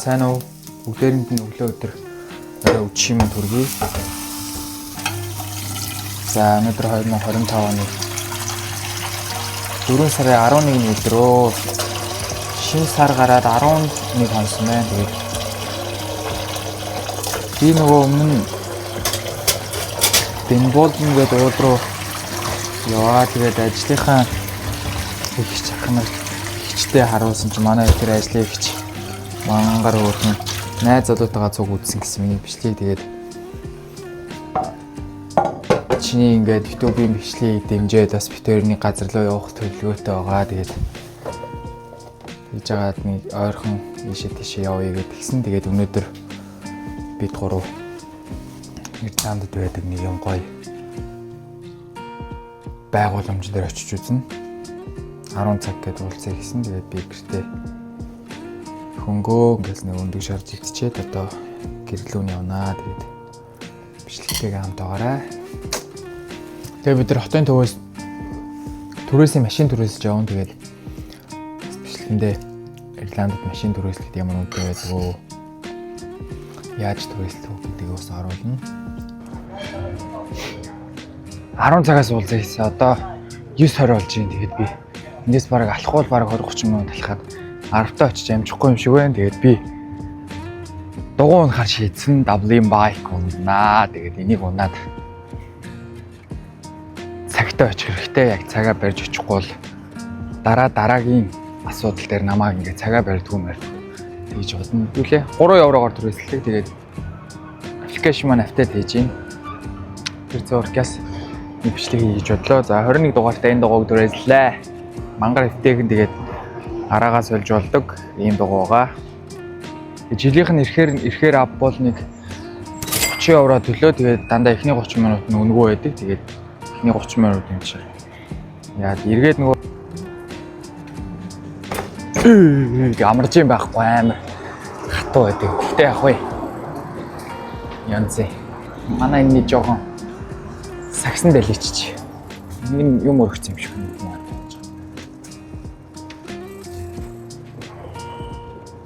сайн уу? Бүгдээрэнд нь өглөө өдөр орой өчим төргий. За өнөөдөр 2025 оны 4 сарын 11-ний өдрөө шинэ сар гараад 11 хонос байна. Тэгээд би нөгөө өмнө Бенболдон гэдэг уулд руу яваа. Тэгээд ажлынхаа ихч ахнаар ихчтэй харуулсан чи манай тэр ажлын ихч мангар өөрхөн найз залуутайгаа цуг үзсэн гэсэн миний бичлэгийг тэгээд чиний ингээд YouTube-ийн бичлэгийг дэмжиж бас битэрний газар руу явах төлөвлөгөөтэй байгаа. Тэгээд хийж байгаад нэг ойрхон ийшээ тийшээ явъя гэдгийгсэн. Тэгээд өнөөдөр бид гурав Ирландд байдаг нэг юм гоё байгууламж дээр очиж үзнэ. 10 цаг гэдэг уулзъя гэсэн. Тэгээд би гэртээ хөнгөө ингээс нэг өндөг шарж идчихэд одоо гэрлүүн явнаа. Тэгээд бичлэгтэйгээ хамт байгаарай. Тэгээд бид нар хотын түрээсийн машин түрээсэж явна. Тэгээд бичлэгэндээ Ирландд машин түрээслэхэд ямар үнэтэй байдг вэ? Яаж түрээслэх вэ гэдгийг бас оруулна. 10 цагаас уулзъя гэсэн. Одоо 9:20 болж байна. Тэгээд би эндээс бараг алхуул бараг 20-30 минут алхаад 10-таа очиж амжихгүй юм шиг байна. Тэгээд би дугуй унахаар шийдсэн даблын байк унаа. Тэгээд энийг унаад цагтаа очих хэрэгтэй. Яг цагаа барьж очихгүй бол дараагийн асуудал дээр намайг ингээд цагаа барьдгүй мэрдгүй тэгж болно. Түлээ 3 еврогоор түрээслэх. Тэгээд аппликейшн маань автад хийж гин. Тэр зургаас бичлэгийг хийж бодлоо. За 21 дугаартай энэ дугуйг түрээслээ. Мангар эвтэйгэн тэгээд араагаас олж болдог ийм дугуй байгаа. Жилийнх нь ирэхээр ав бол нэг 30 евро төлөө. Тэгээд дандаа эхний 30 минут нь өнгөө байдаг. Тэгээд эхний 30 минут юм шиг. Яа эргээд нөгөө амарч юм байхгүй амар хатуу байдаг. Гэхдээ яг вэ. Янзээ. Манай энэ жоохон сагсан дэлгэчих. Юм өргөцсөн юм шиг байна.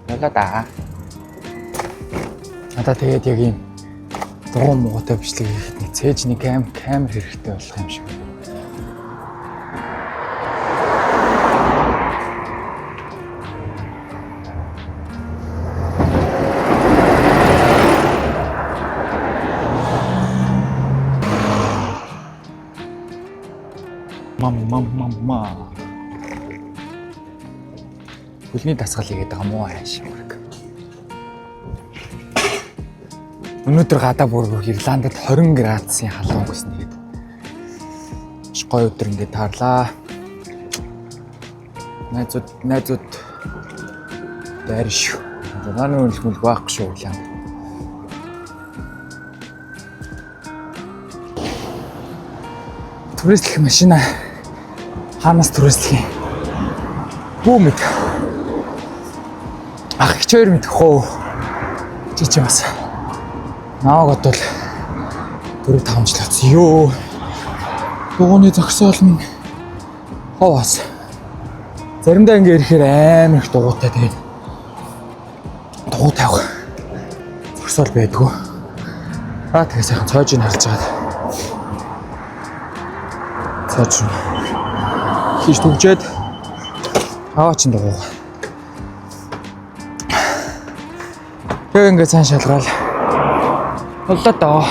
Яла да. Надаа тэгээд яг юм дугуй муутай бичлэг хийхэд нэг цээж нэг камер хэрэгтэй болох юм шиг байна. Мама. Хөлний дасгал хийгээд байгаа мó ааш мөрг. Өнөөдөр гадаа бүр Ирландд 20 градусын халуун гэсэн тэгээд гоё өдөр ингээд таарлаа. Найзууд дээр шүү. Манай үнэлгүүл байхгүй шүү Ирланд. Түрээслэх машина хаанаас түрээслэх юм? Бүүмэд. Ах хичээр мэдхөө. Чичээ бас. Нааг бодвол 4-5 жил болсон. Йоо. Дугууны зогсоол минь хаваас. Заримдаа ингээ ирэхээр амар их дугуйтай тэгээд дугуй тавих зогсоол байдгүй. Тэгээ сайхан цоожийг харж байгаа. Цоож хийж түгжээд чин дугуй. Тэгээ ингээ цаан шалгаал. Боллоо доо.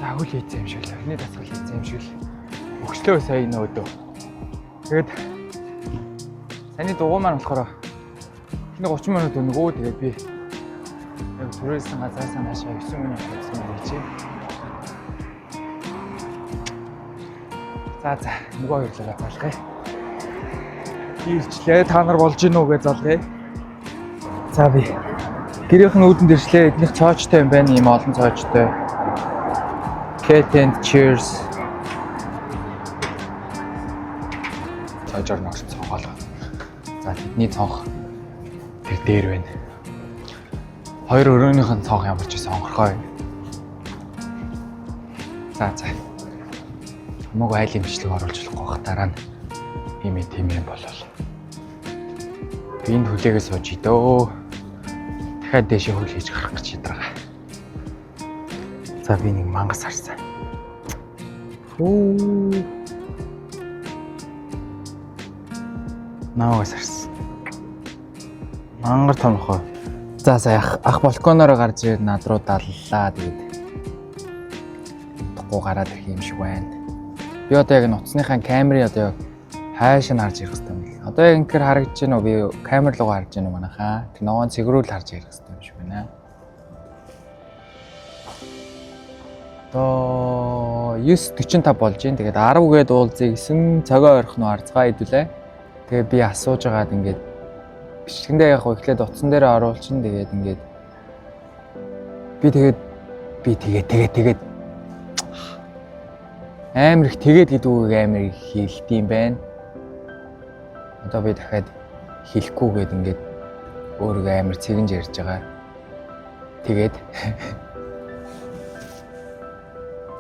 За хөл хийцэн юм шиг л. Эхний дасгал хийцэн юм шиг л. Өгчлөө сая нөөдөө. Тэгээд саяны дугуй маань болохоор эхний 30 минут өнгөө. Тэгээд би яг түрээсэн газраас наашаа 9 минут болсон байжээ. За нөгөө хоёрлоо залгая. Ирчлээ та нар болж гин үү гэж залгая. За би гэрийнхэн үүдэн дэрчлээ. Эднийх цоочтой юм байна. Ийм олон цоочтой. Cat and cheers. Цоожор ногч цонхоолоо. За тэдний цонх тэр дээр байна. Хоёр өрөөнийх нь цонх ямар ч сонгорхоо байна. За. Хамаагүй айл имжлэг оруулж болохгүй бах дараа нь ийм болол. Би энэ хүлээгээ сууж идөө. Дахиад дэшээ хөл хийж гарах гэж ядраа. За би нэг мангас харсан. Хөө. Наагаас харсан. Мангар томхоо. За ах балконоор гарч ирээд над руу даллаа тэгээд. Тугу гараад ирэх юм шиг байна. Би одоо яг нуцсныхаа камерыг одоо хайш нь харж ирэх хэрэгтэй юм. Одоо яг ингээр харагдаж байна уу? Би камер руу харж байна уу манайхаа? Тэр ногоон цэгрүүл харж ирэх хэрэгтэй юм шиг байна. Одоо 9:45 болж байна. Тэгээд 10 гээд уулзъя гэсэн цагаа ойрхон харцгаа идүүлээ. Тэгээд би асууж байгаад ингээд бичлэгэндээ яг ихлээд утсан дээр оруулчин. Тэгээд ингээд би тэгээд амар их тэгээд гэдэг үг амар их хэлт юм байна. Одоо би дахиад хэлэхгүйгээд ингээд өөрийгөө амар цэгэнж ярьж байгаа. Тэгээд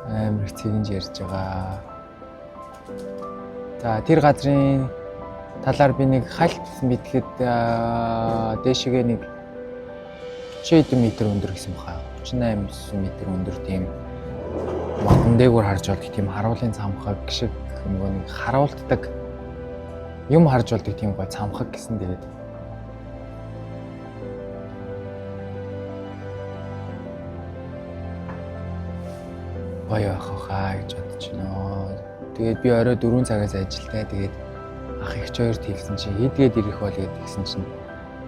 амар их цэгэнж ярьж байгаа. За тэр газрын талаар би нэг хальт мэдхэд дээшгээ нэг 30 м өндөр гэсэн баха. 38 м өндөр тийм маган дээгүүр харж болдог тийм харуулын цамхаг шиг нөгөө нэг харуултдаг юм харж болдог тийм гой цамхаг гэсэн тэгээд гоё ахаа гэж бодож байна. Тэгээд би орой 4 цагаас ажилтаа тэгээд ах ихч хоёрт хэлсэн чинь хийдгээд ирэх бол гэдгийгсэн чинь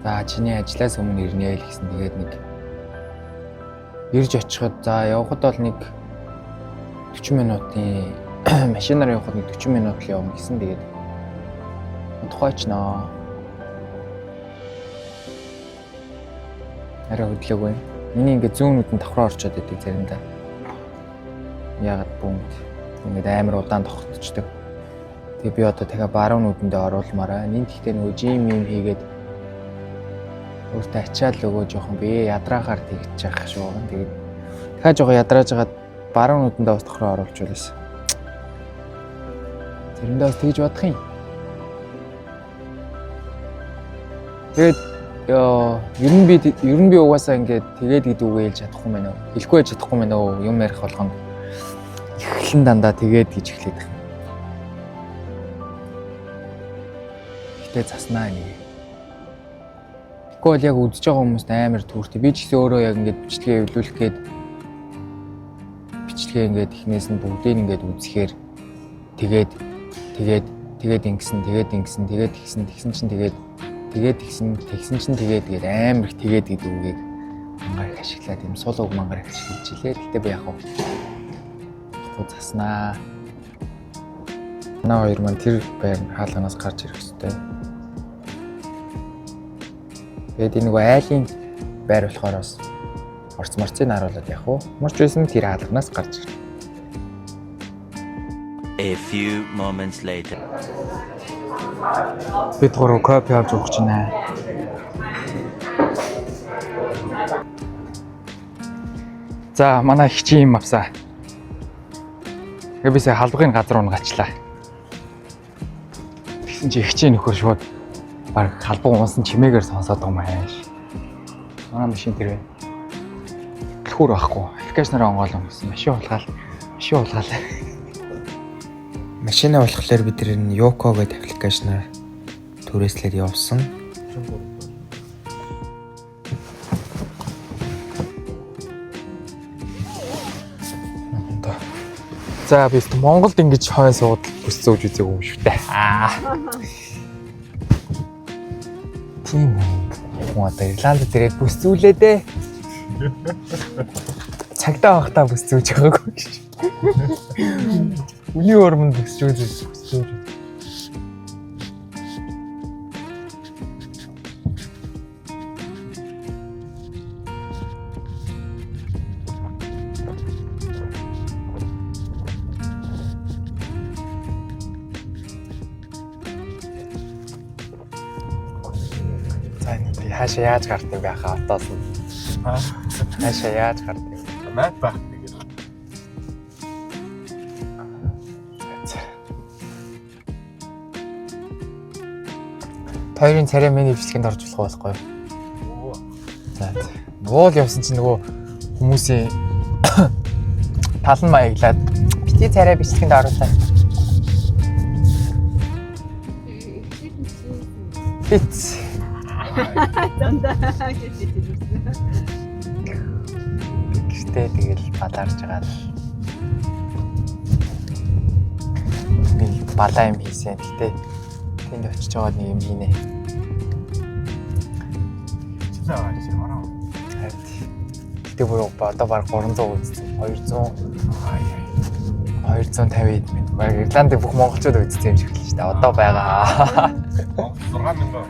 за чиний ажлаас өмнө ирнэ л гэсэн тэгээд нэг ирж очиход за явхад бол нэг 40 минутын машинаар явхад нэг 40 минут л явна гэсэн тэгээд тухайчнаа. Арай хөдлөөгүй. Миний ингээд зүүнүүд нь давхраа орчод идэг заримдаа. Ягаад бүүнд ингээд амар удаан тогтчихдаг. Тэгээ би одоо дахиад баруун нүдэндээ оруулмаараа. Энд ихтэй нөгөө жим юм хийгээд өөртөө ачаал өгөө жоохон би ядраахаар тэгж яах шүү. Тэгээд дахиад жоохон ядрааж хагаад баруун нүдэндээ бас давхраа оруулчихулсан. Заримдаа бас тэгж бодох юм. Тэгээд ер нь би угаасаа ингээд тэгээд гэдэг үг хэлж чадахгүй мэнэ. Хэлэхгүй чадахгүй мэнэ юм ярих болгоно. Эхлэн дандаа тэгээд гэж эхлэдэг юм. Гэтэ заснаа нэг. Тэгэхгүй бол яг үдчихэж байгаа хүмүүст амар түүртэй. Би ч гэсэн өөрөө яг ингээд бичлэгээ эвлүүлэх гээд бичлэгээ ингээд эхнээс нь бүгдийг ингээд үзэхээр тэгээд ингэсэн тэгсэн чинь тэгсэн чинь тэгээд амар их тэгээд гэдэг үгийг мангар их ашиглаад юм сул үг мангар их ашиглаж илээ. Гэтэ би яг заснаа. Манай хоёр маань тэр байр хаалганаас гарч ирэх хэрэгтэй. Тэгээд энэ нөгөө айлын байр болохоор бас орц-морцыг харуулад явах уу? Морч байсан тэр хаалганаас гарч ирнэ. A few moments later. Бид гурав кофе авч уух гэж байна. За манай ихчийн юм авсаа. Тэгээ бисээ халдварын газар руу гачлаа. Тэгсэн чи ихчийн нөхөр шууд баг халбан унсан чимээгээр сонсоод байгаа юм ааш. Манай машин тэр вэ. Түлхүүр байхгүй. Аппликейшнаараа онгоолон гэсэн. Машин улгаал. Машина болохоор бид тэр нь Yoco гэдэг аппликейшнаар түрээслээд явсан. За би Монголд ингэж хойно сууд бүс зөөж үзээгүй юм шүү дээ. Тийм үү. Одоо Ирланд дээрээ бүс зүүлээ дээ. Цагдаа авахтаа бүс зөөж байгаагүй гэж. Үний өрмөнд бүс зөөж. Хаашаа яаж гардаг юм бэ хаа автоос нь? Хаашаа яаж гардаг юм? Мap баг тэгээд. хоёрын царай миний бичлэгэнд орж болох байхгүй юу? За. Уул явсан чинь нөгөө хүмүүсийн талан маяглаад бити царай бичлэгэнд оруулаа. Бит. Дандаа гэж хэлсэн. Гэхдээ тэгэл бадарж байгаа л. Би балаа юм хийсэн. Гэтэ тэнд очиж байгаа нэг юм хийнэ. Гэтэ бүр одоо баг 300 үзсэн. 250 эд минь. Баг Ирландын бүх монголчууд үзсэн юм шиг л шүү дээ. Одоо байгаа. 6000.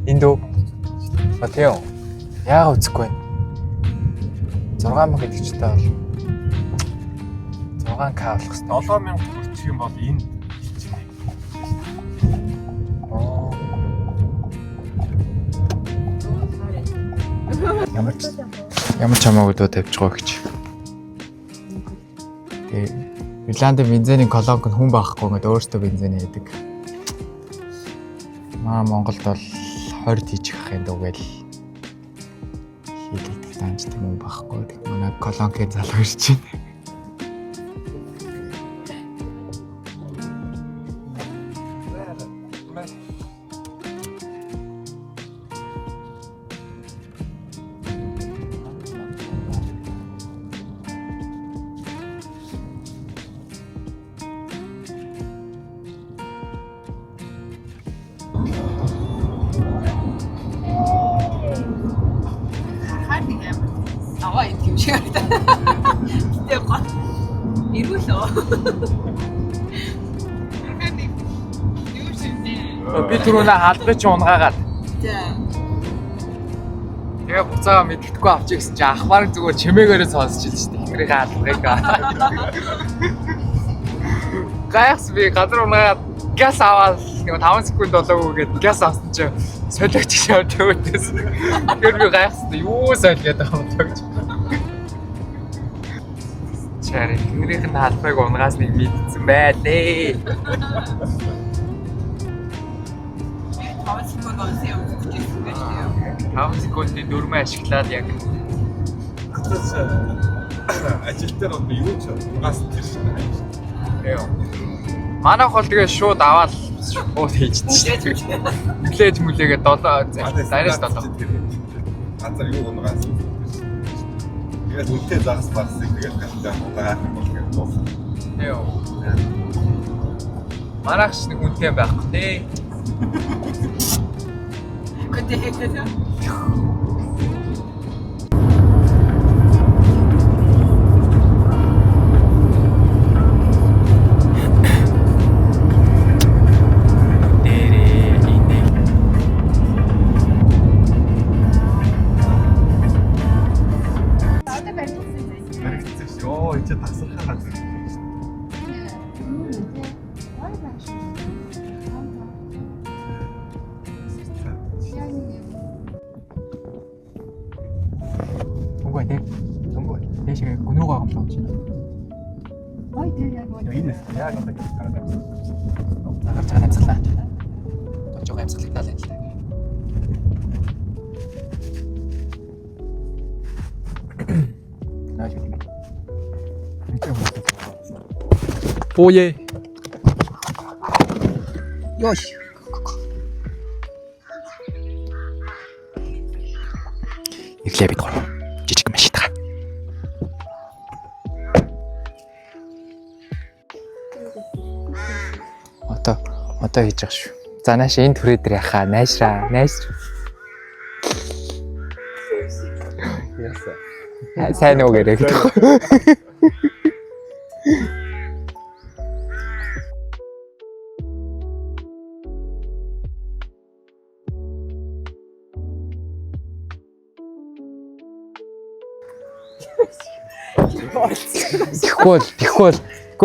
Энд үү? Тийм. Яагаад үзэхгүй вэ? 6000 гэдэг ч таа бол 6К болох хэрэгтэй. 7000 хүрчих юм бол энэ хичнээн. Ямар ч хамаагүй дуу тавьж байгаа гэж. Тэгээ Ирландын бензиний колонк нь хүн байхгүй ингээд өөртөө бензин хийдэг. Маа Монголд бол 20 тийчих юм дуугээл хийдэг таамжтай хүн байхгүй. Тэг манай колонкын залуу ирж байна. Аваа юм шиг байна. Гэтэ гоо. Ирүүлээ. Юу шивнэ. Би түрүүнээ хаалгыг чи унгаагаад. За. Тэгээ буцаага мэддэхгүй авчих гэсэн чи ахмаар зүгээр чимээгээрээ сонсч илж шүү дээ. Хэмрийн хаалгыг. Гайхс би газар унгаагаад газ аваад нэг 5 секунд болоогүй гээд газ авсан чи солиоч шавж өгдөөс. Тэр би гайхсан юу солиод байгаа юм бэ гэж. Чари хэмрийн хаалгыг унгаас нэг мэдсэн байлээ. Тавсаг гонсээ өгчихсэн гэж тийм. 5 секундын дөрмөө ашиглаад яг Хатас ажил дээр одоо юу ч угаас тэр шээ. Манайх бол тэгээ шууд аваад шууд хийждэг шүү дээ. Хүлээж мүлээгээ 7 зарис 7. Газар юу угаас. Тэгээд үнтэй загас багсыг тэгээд гатаа угаа болох гэж болсон. Яа. Манайх ч нэг үнтэй байхгүй тий. Гэтэ Оо энэ тасархаа газар. Үгүй дээ. Үгүй. Тэшээ гүнүүг авах юм чинь. ой тэр яг Энэ яг одоо гараад байна. Нагаар цаана амсгалаа. Тожог амсгалагдал юм л дээ. Наач юм. Ое. Ёш. Иглээ бид гоо. Жижиг машинтаа. Одоо хийж байгаа шүү. За нааш энэ түрээ дээр яхаа найшраа. Яса. Сайн уу гэрэг.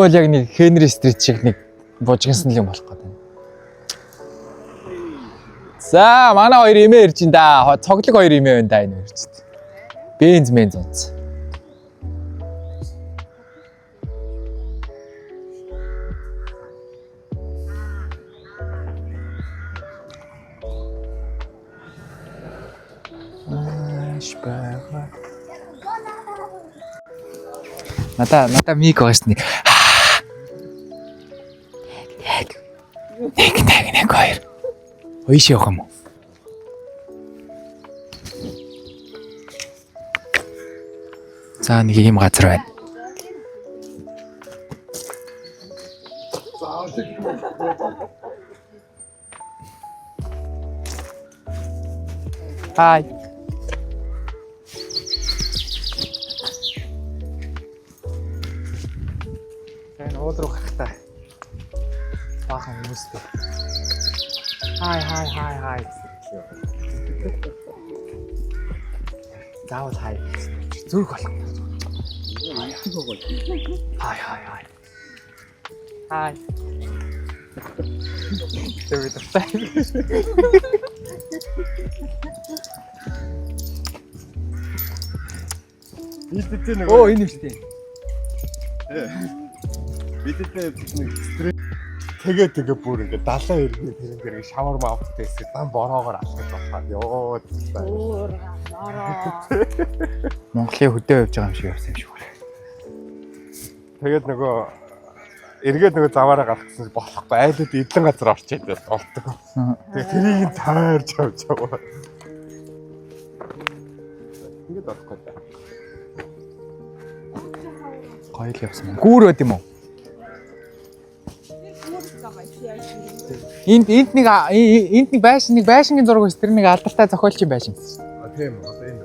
Тэгвэл яг нэг Хенри стрит шиг нэг бужигсан л юм болох гэдэг. За манай хоёр имээ ирж ин да. Цоглог хоёр имээ байна да энэ хоёр ч. Бенз онц. Надаа миг гоосны. Нэг хоёр. Ойш явах юм уу? За нэг юм газар байна. Хай. Энэ уудруу гарахтаа баахан хүмүүстэй. Хай. Заавал хай. Зүрх болох. Хай. Хай. Тэвэдтэй. Бидтэй нэг. Оо энэ юм шүү дээ. Бидтэй нэг тэгээ бүр ингээд 70 иргэн тэрэн дээр шавар маавтай хэсэг дан бороогоор алхаж болохоо. Йоо. Монголын хөдөө явж байгаа юм шиг явсан юм шиг байна. Тэгээд эргээд заваараа гарах гэсэн болохгүй. Айлууд эдлэн газар орчээд болдог. Тэгээд тэрийг таарж авч яваа. Ингээд болохгүй. Гоё л явсан. Гүүр өд юм уу? Энд нэг байшингийн зураг өс тэр нэг алдартай зохиолч юм байшин. Тийм одоо энэ.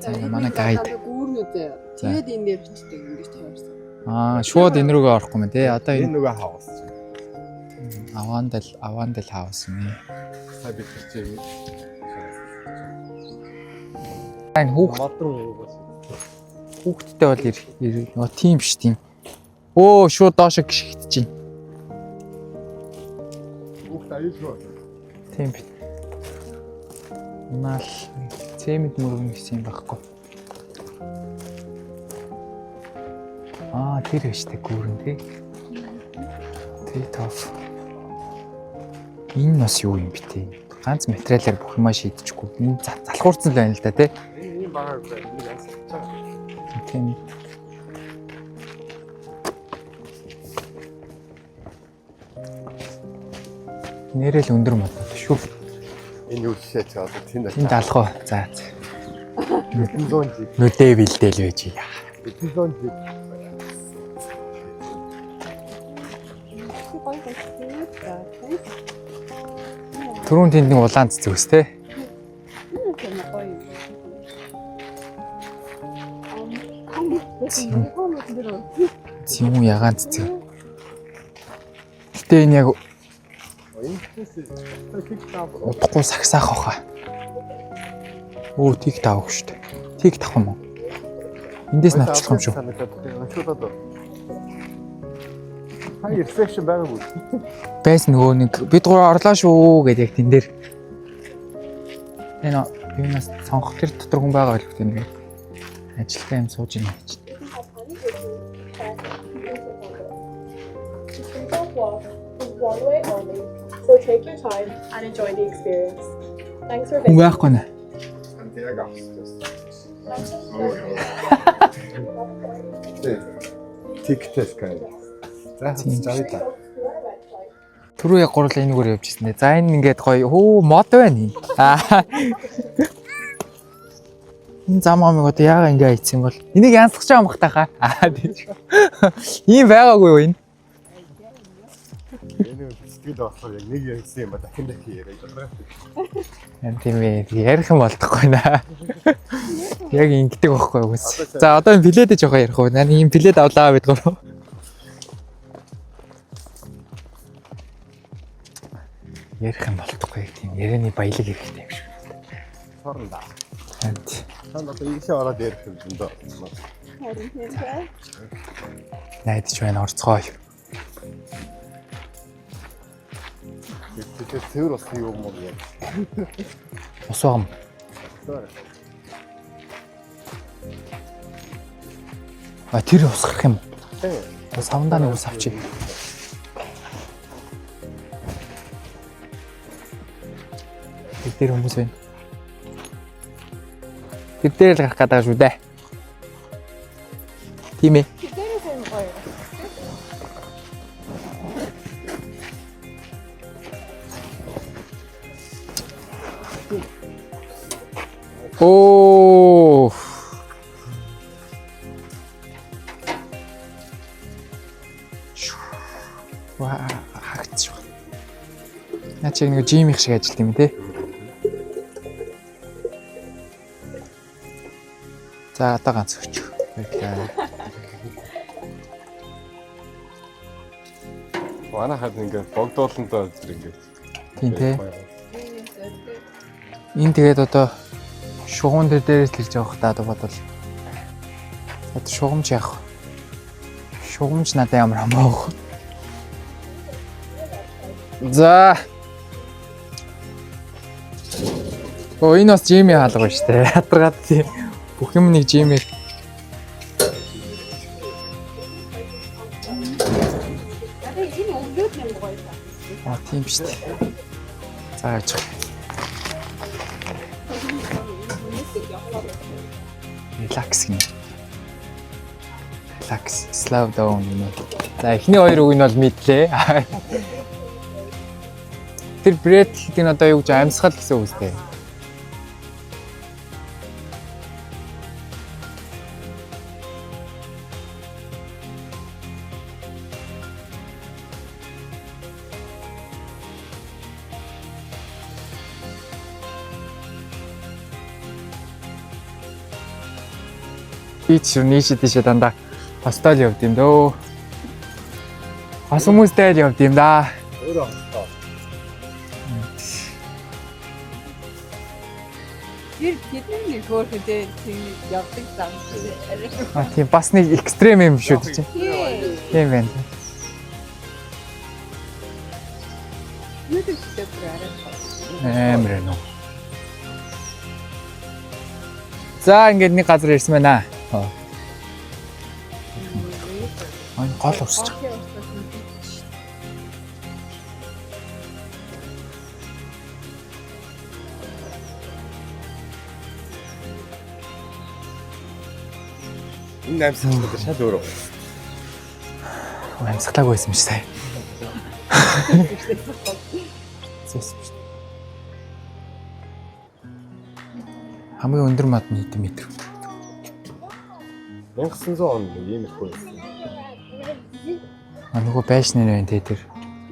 За манай гайд. Гүүрнүүд тэгээд энэ дээр бичдэг ингэж тавьсан. Шууд энэ рүүгээ орохгүй мэн тий. Одоо Энэ энэ нөгөө хаус. аваандал хаус юм. Сая бид чинь Энэ хүүхдтэй бол нөгөө тийм биш тийм. Өө шууд доошо гიშгдэж байна. хүүхд аюулгүй. Тийм бит. Мал цемент мөрөн гэсэн юм байхгүй. Тэр өштэй гүүрэн тий. Тий тоф. Энэ бас юу юм бэ тий? Ганц материалаар бүх юмаа шийдчихгүй. Энэ залхуурцсан л байна л да тий. Энэ багаар нэг асууж. Тийм. Нэрэл өндөр модод шүү. Энэ юу шээ ч одоо тийм Энд алах уу. За. 100 жиг. Нүдээ бэлдээл байж яа. 100 жиг. Түрүүн тэнд нэг улаан цэцгөөс те. Тийм үү ягаан цэцэг. Гэтэ энэ яг удахгүй сагсаах баха. Өө тийг таавах шүү дээ. Тийг тавах юм уу? Эндээс навчлах юм шүү. Хай рефлекшн байгаагүй. Байсан нөгөө нэг бид гурав орлоо шүү гэдэг яг тэн дээр. Энэ юунаас сонгох тэр дотор хүн байгаа байлгүй нэг ажилтаа юм сууж ийн гэж. One way only, so take your time and enjoy the experience. Thanks for Хүн visiting. байхгүй нэ. Яг авсан. Тиктес кай. За заяа та. Түрүү яг гурлаа энэгээр явж ирсэн. За энэ ингээд гоё хөө мод байна. Энэ зам амиг одоо яага ингээ ийцсэн бол энийг янзлах чам бахтахаа. Тийч. Ийм байгаагүй юу энэ? Энэ сэтгэл болохоор яг нэг ярьсан юм ба дахин яриад байна. Ян тийм ээ ярих юм болдохгүй наа. Яг ингэдэг байхгүй юу. За одоо энэ билетээ жоохон ярих уу. Наа ийм билет авлаа бид гурав. Ярих юм болдохгүй тийм ярианы баялаг хэрэгтэй юм шиг. Сорнда. Энд Танд одоо ийшээ ороод ярих юм дөө. найдаж байна орцгой. Тэгэхээр цэвэр болсон юм уу яа. Ус вам. Тэр усгах юм. Тийм. Савндааны ус авчи. Тэр хүмүүс байна. Тэр дээр л гарах гэдэг шүү дээ. Тийм ээ. Тэрээс энэ гоё. Оо. Ваа, хагц. Наа чи нэг жим их шиг ажилт юм те. За одоо ганц өгч. Манайхад ингээд богдуулантаа зэрэг ингээд. Тийм те. Энэ тэгээд одоо шугуун дээрээс л ирж байгаа хта одоо бодвол. Одоо шугамж яах вэ? Шугамж надад ямар хамаагүй. За. Оо энэ бас жими хаалга байна штэ. Ядаргаад тийм. Бүх юм нэг жими. Энэ өнгөд юм гоё. Аа тийм штэ. За яж. Relax гинэ. Relax, slow down гинэ. За эхний хоёр үг нь бол мэдлээ. Тэр breath гэдэг нь одоо юу гэж амьсгал гэсэн үг үстэй. Би ч нийшээ тийшээ дандаа хостол явд юм дөө. Бас хүмүүстэй л явд юм да. Өөрөө хостол. Тэдний нэг хөөрхөдөө тийм явдаг зам. А тийм бас нэг экстрем юм шүү дээ. Тийм байна. Нэг ихтэй арай. Амар нөө. За ингээд нэг газар ирсэн байна. Аа гол урсч. Энэ амьсгалууд шал өөрөө. Амьсгалаагүй байсан шүү дээ. Зэс биш. Хамгийн өндөр мод нь хэдэн метр? 1900 он ийм их байсан. А нөгөө байшны нэ тэ тэр.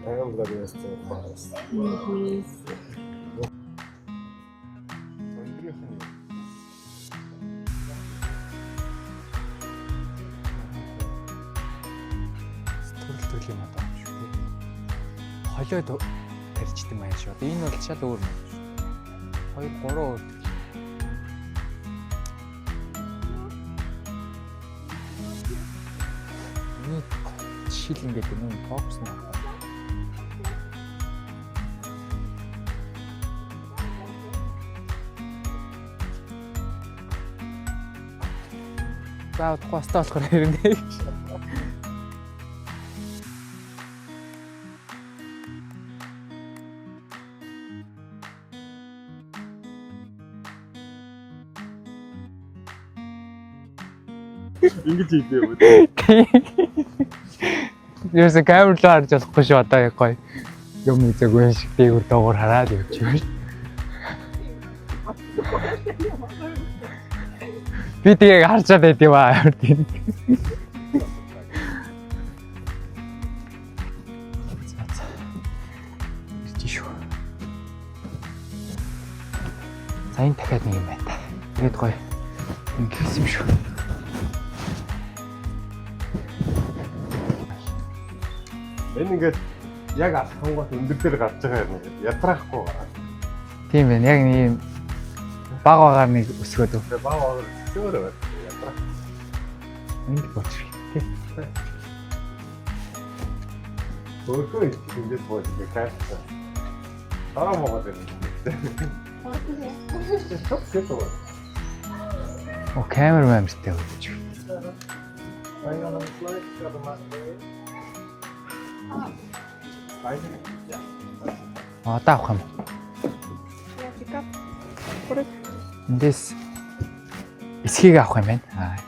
Амар байсан баас. Төрөл юм одоо шүү дээ. Холиод тарьчдаг маань шүү. Энэ бол шал өөр юм шүү. 2 3 өөр. Нэг жишээл ингээд юм фокус нь. За тухайстай болохоор хэрнээ. Ингэж хийдээ үү? Ерөөсө камер руу харж болохгүй шүү одоо яг гоё. Юм үзээгүй юм шиг дээгүүр доогоор хараад явчих. Би тийг харчаад байт юм аа. Ирчих шүү. За энэ дахиад нэг юм байна та. Тэгээд гоё. Ингээс юм шүү. Энэ ингээд яг алхангууд өндөр дээр гарч байгаа юм ингээд ятраахгүй гараа. Тийм байна. Яг нэг баг багаар нэг өсгөөд өв. Тэгээ баа өөрөө байна. Ятрах. Энд боч. Тэ. Өөрхөн ингэж бод нэг кайфтай. Дараа могод байна. О камерман мөртэй өгч. Одоо авах юм. Эндээс эсхийг авах юм байна.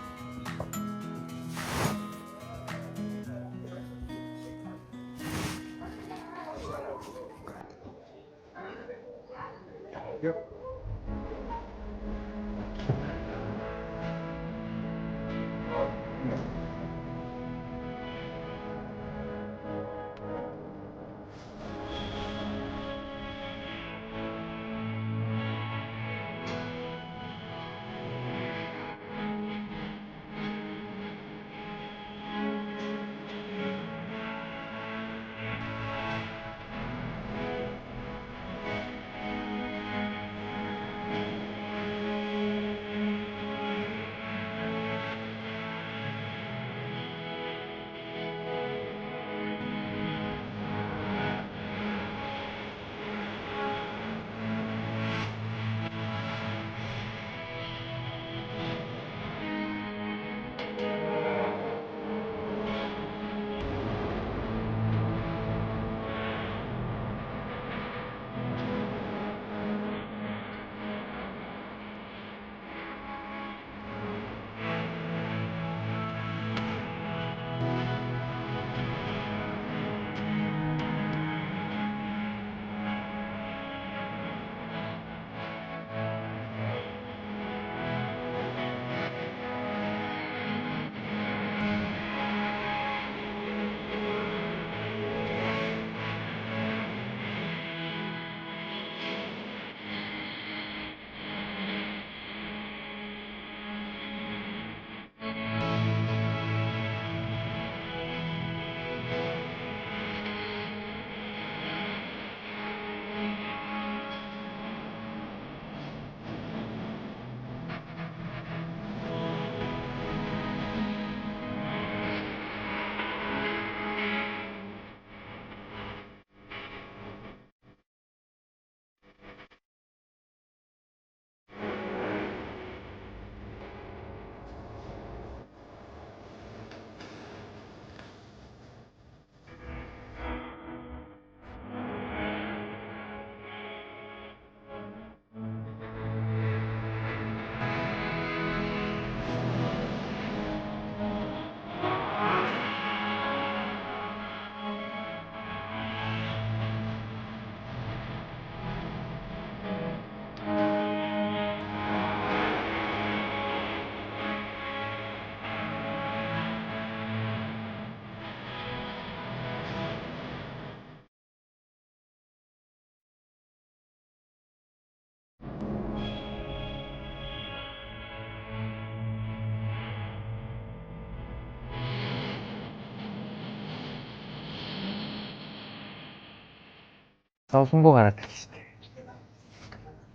Зовлонгоо гараад ирж шүү дээ.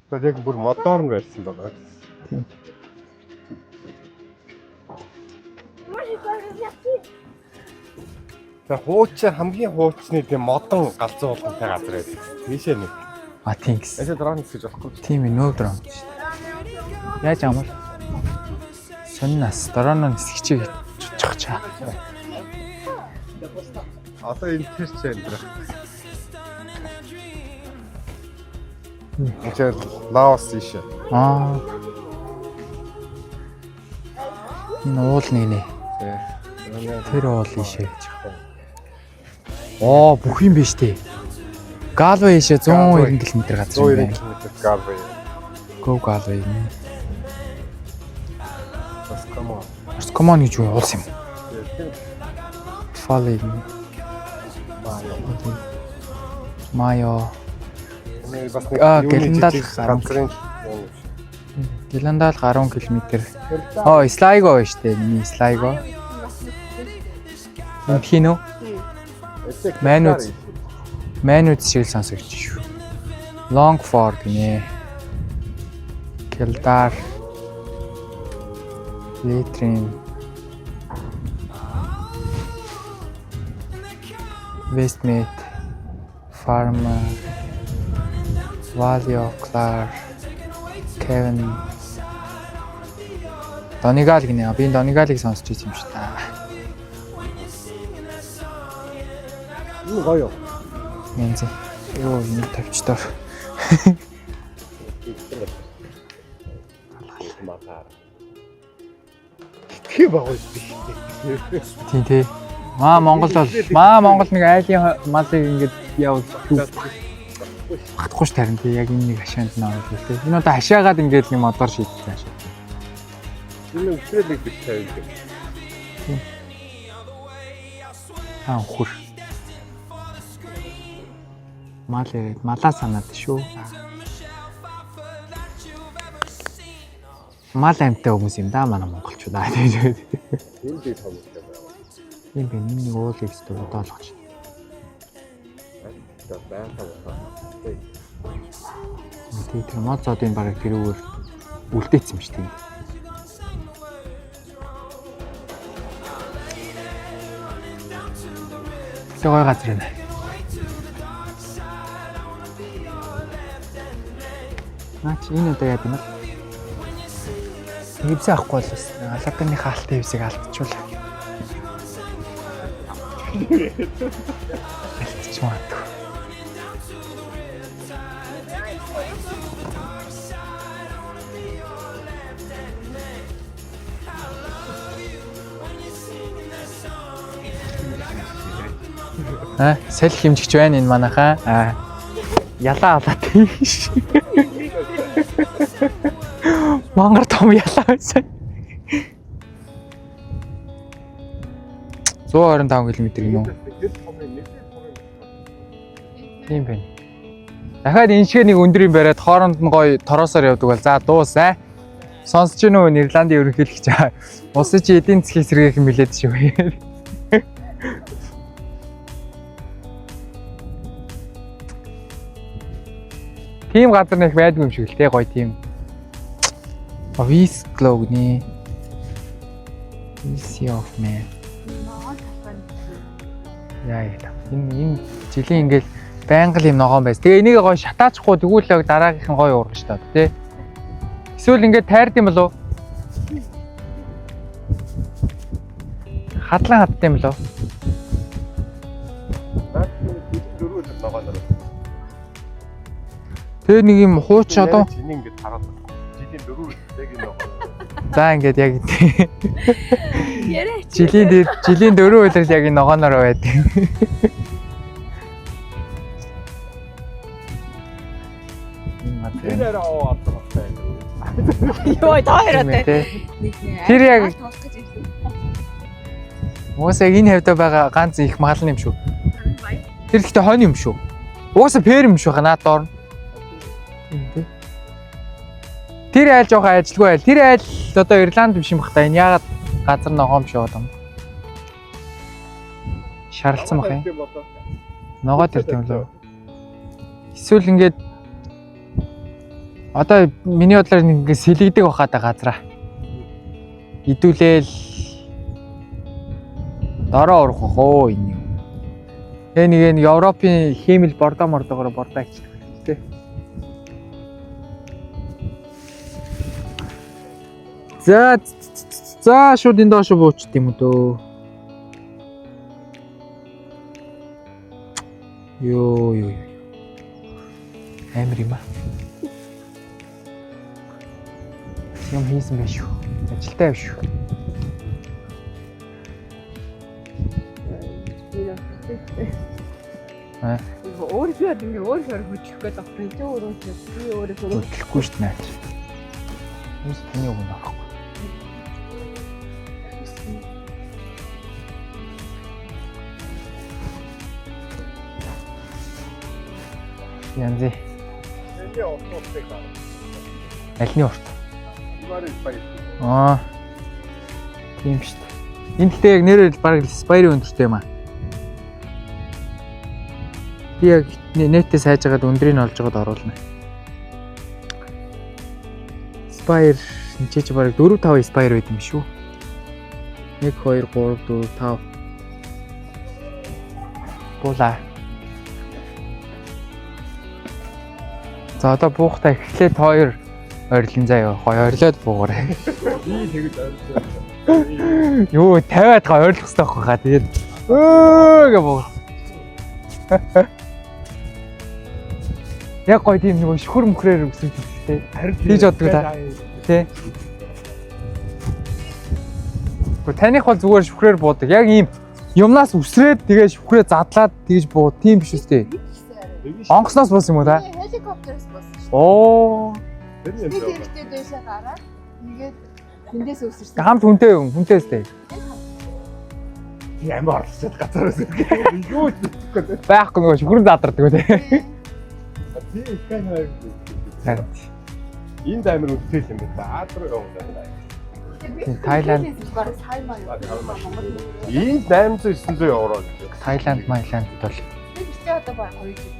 Тэгээд яг бүр модерн байсан байгаа. Тийм. За хуучин хамгийн хуучны тийм модон галзуу болгонтай газар байдаг. Тийшээ нэг. А тийм гэсэн. Яшаа дронс гэж болохгүй. Тийм ээ нөө дрон шүү дээ. Яаж амар? Соннас дроноо нисгчээ чучих чаа. Одоо энэ тэр ч энэ. Эцэг Лаос ийшээ. Аа. Энэ уул нэг нэ. Тэр уул ийшээ гэж. Оо бүх юм биш дээ. Галвей ийшээ 190 км газар юм 190 байна. км Галвей. Go Галвей. Тоскомо. Тоскомо гэж юу уулс юм. Фалли. Майо. Гэлэндал Гэлэндал 10 км. Оо, Слайго байна шүү дээ. Миний Слайго. Энэ хинөө? Манууд шиг сонсогч шүү. Longford гинэ. Келдар. Leitrim. Westmead. Farmer. Valio, Clark, Kevin. Donegal гинэ. Би Donegal-ыг сонсч байсан юм шүү дээ. Энэ гоё. Янз. Йоо, энэ тавьчдаар. Тэг баггүй биш. Тийм тий. Монгол нэг айлын малыг ингэж явуул. Багтахгүй ш тарин тий яг энэ нэг хашаанд наваад л тий. Энэ одоо хашаагаад ингээд нэг модоор шийдсэн хашаа. Энэ үсрэлэг биш тавьдаг. Аа хөр. Малаа санаад шүү. Мал амтай хүмүүс юм да манай монголчууд аа тэгээд. Энэ би томтой байна. Тийм би нэг уулыг зөв доолгоч. За байнаа. Тэгээд тэр мод зодын бараг тэрүүгээр үлдээсэн юм шүү дээ. Тэ гой газар байна. Наач энэ одоо яа гэнэ? Тивсээ авахгүй л байсан. Алааданы хаалт тивсийг алдчихвал. Алдчих магадгүй. Сэл хэмжигч байна энэ манайхаа. Ялаа алаад тийш. Мангар том ялаа байсан. 125 км юм уу? Тийм байна. Дахиад энэ шиг нэг өндрийн бариад хооронд нь гоё тороосоор явдаг бол за дуусаа. Сонсож гинөө Ирландын ерөнхийлөгч улсын чи эдийн засгийн сэргээх юм билээд шүү. Тим газар нэг байдгүй юм шиг л те гоё тийм. Висклоо гинэ. Easy of man. Яа энэ жилийн ингээл байнга л юм ногоон байс. Тэгээ энийг гоё шатаачихгүй тэгвэл яг дараагийнх нь гоё уурна шүү дээ, тэ. Эсвэл ингээд тайрд юм болов уу? Хадлан хадд юм болов уу? Тэгээ нэг юм хууч одоо чиний ингээд хараад жилийн 4 яг энэ ногоо. за ингээд яг жилийн 4 үйлрэл яг энэ ногооноор байдаг. Тэр аа аваад. Йоо таараад. Тэр яг уусаа энэ хавьда байгаа ганц их мал юм шүү. Тэр ихтэй хойно юм шүү. Уусаа пэр юм шүү наад доор. Тэр айл жоохон ажилгүй айл. Тэр айл одоо Ирланд биш юм бах та. Энэ яагаад газар ногоом шүү юм. Шаралцсан бах юм. Ногоо тэр тийм лөө. Эсвэл ингээд одоо миний бодлоор ингээд сэлэгдэг бахаа та газараа. Идүүлээл дороо урах хоо энэ. Тэгээ нэг Европын хиймэл бордоогоор бордоогч тэ. За шууд энэ доош буучт юм дөө. Йоо. Амир юм аа. Юм хийсэн байх шүү. Ажилтай байх шүү. Өөрөө ингэ өөрөө хөдлөх гээд авах юм. Өөрөө би өөрөө хөдлөхгүй шүү дээ. Үс таны үг нэрхгүй. Янзи. Альны урт. Тийм шүү дээ. Энэ гэхдээ яг нэрээр бараг спайри өндөртэй юм аа. Би яг нэтээ сайжгаад өндрийг олж байгаад оруулна. Спайр чи бараг 4-5 спайр байт юм шүү. 1 2 3 4 5 Була. За одоо буухтаа эхлээд 2 ойрлон заяа. Гоё ойрлоод буугаарай. Би тэгэж ойрлоо. Юу 50-аад га ойрлох хэрэгтэй байхгүй хаа. Тэгээд гээ буу. Яг гоё тийм нэг шүхэр мөхрээр өсөж тээ. Хийж боддог та. Тэ. Гэхдээ таних бол зүгээр шүхрээр буудаг. Яг ийм юмнаас үсрээд тэгээ шүхрээ задлаад тэгж буу. Тийм биш үстэй. Онгоцноос бус юм уу та? Helicopters болсон шүү. Оо. Би тэртээ дэшээ гараад ингээд тэндээс өсөрсөн. Хамт хүнтэй өстэй. Ямар орлцоод газараас юу Байхгүй нөгөө шүхрэн задардаг үү те. тий сканер. Харин. Энд амар үнэтэй юм байна. Аадруу явуулаа. Тайланд. Энд 800-900 евро. Тайланд, Маяланд бол Би бистэ одоо баг 2 жил.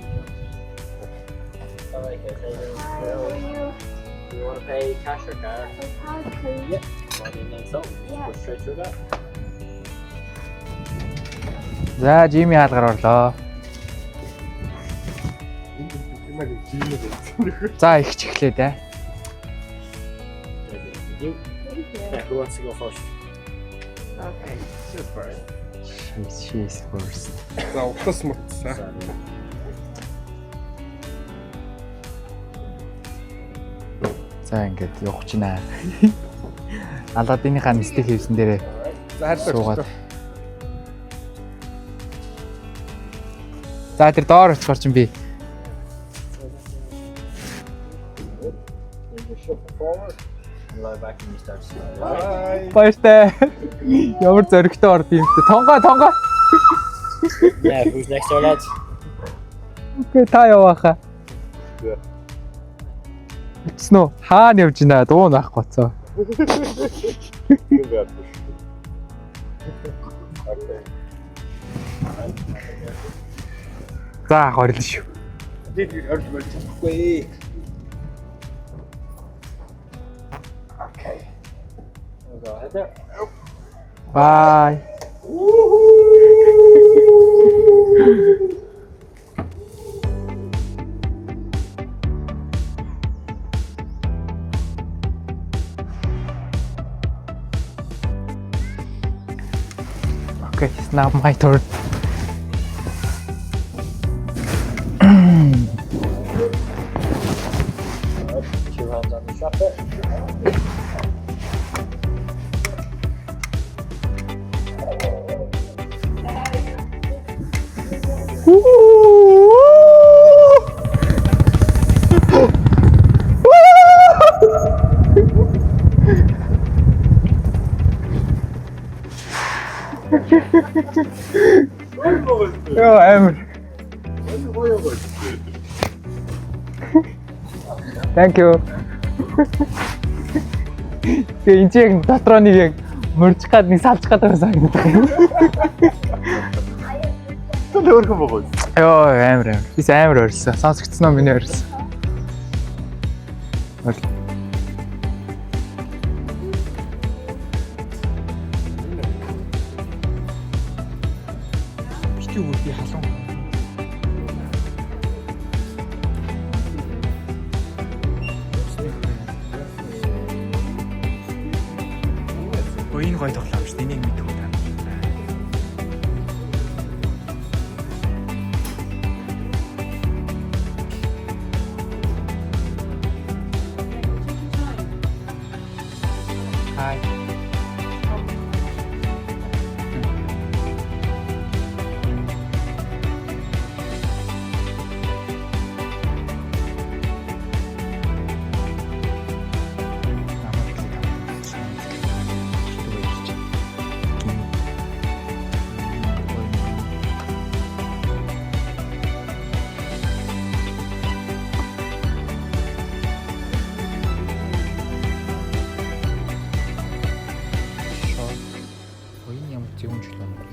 You want to pay cash or card? Yep. So, go straight through that. за Жими хаалгаар орлоо. За их ч эхлэе да. Yeah, who wants to go first? Okay. Super. She's first. За утас мутсаа. За ингээд явах чинь аа. Аладдиныхаа мистик хийсэн дээрээ За суугаад. За тэр доор очихор чинь би. You shuffle forward and lie back and you start sliding. Bye. Баяртай. Ямар зөрөгтэй орд юм бэ? Тонгоо. Yeah, who's next door, lads? Окей, та явааха. За. Снөө хаана явж байна? Дуу наах гоцоо. Ингээд. Окей. За хорил шүү. Дид орж болчихгүй. Окей. We'll go ahead there. Bye. Okay, it's now my turn. Put your hands on the strap there. Йоо амар. Thank you. Тэгээ энэ яг дотроо нэг яг мөрчих гад нэг салж гад байсан юм. Тэ өөрхөн байгаа. Йоо амар. Бис амар өрсөн. Сонсогдсон уу миний өрсөн? Бити үгүй би халуун. Гойн гой тоглоом шүү. Энийг мэдгүй та. Hi.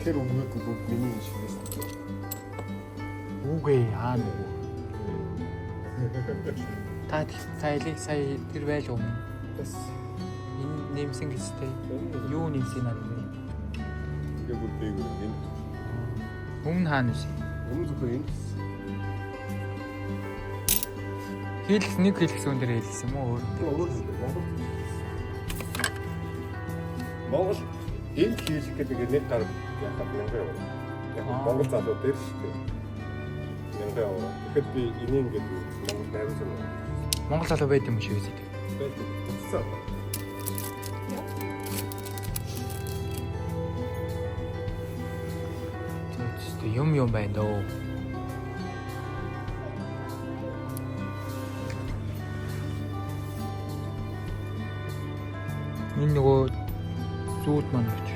Тэр өмнөд нь бүгд миний шиг байсан. Үгүй аа нүгүү. Та сая тэр байж юм. Бас Энэ нэмсэн гэжтэй. Юу нэмсэн аа вэ? тэгээ бүр дээг юм. Өмнө хаана вэ? Өмнө зөвхөн энэ. Нэг хэлсэн дээр хэлсэн юм уу өөр? Монгол энэ хийх гэдэг нэг гар яхад мянган яваа. Яг Монгол залуу дээр шүү дээ. Мянган яваа. Тэгэхэд би энийг ингээд Монгол найруулсан байна. Монгол залуу байд юм шиг үзээд. Байдаг. Тэгсэн. Тэ юм байна дөө. Энэ нөгөө зүүд маань очив.